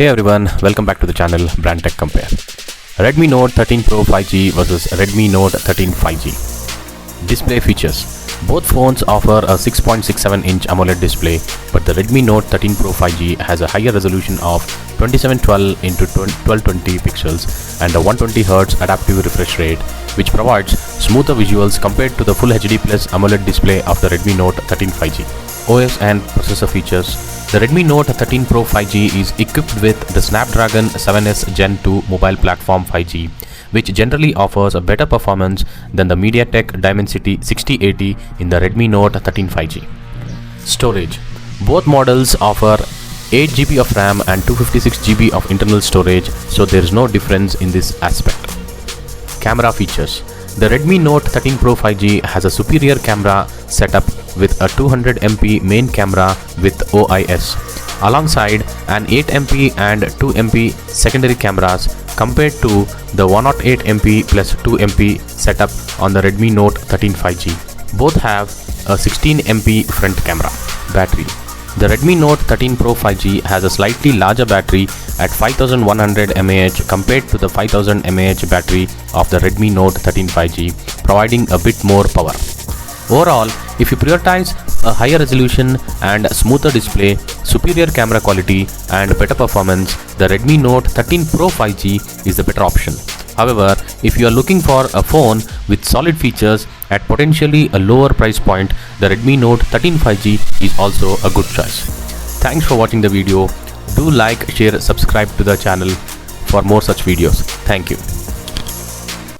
Hey everyone, welcome back to the channel Brand Tech Compare. Redmi Note 13 Pro 5G versus Redmi Note 13 5G. Display features. Both phones offer a 6.67-inch AMOLED display, but the Redmi Note 13 Pro 5G has a higher resolution of 2712 into 1220 pixels and a 120Hz adaptive refresh rate, which provides smoother visuals compared to the Full HD Plus AMOLED display of the Redmi Note 13 5G. OS and processor features. The Redmi Note 13 Pro 5G is equipped with the Snapdragon 7S Gen 2 mobile platform 5G, which generally offers a better performance than the MediaTek Dimensity 6080 in the Redmi Note 13 5G. Storage. Both models offer 8GB of RAM and 256GB of internal storage, so there is no difference in this aspect. Camera features. The Redmi Note 13 Pro 5G has a superior camera setup with a 200MP main camera with OIS, alongside an 8MP and 2MP secondary cameras compared to the 108MP plus 2MP setup on the Redmi Note 13 5G. Both have a 16MP front camera. Battery. The Redmi Note 13 Pro 5G has a slightly larger battery at 5100 mAh compared to the 5000 mAh battery of the Redmi Note 13 5G, providing a bit more power. Overall, if you prioritize a higher resolution and smoother display, superior camera quality and better performance, the Redmi Note 13 Pro 5G is the better option. However, if you are looking for a phone with solid features at potentially a lower price point, the Redmi Note 13 5G is also a good choice. Thanks for watching the video. Do like, share, subscribe to the channel for more such videos. Thank you.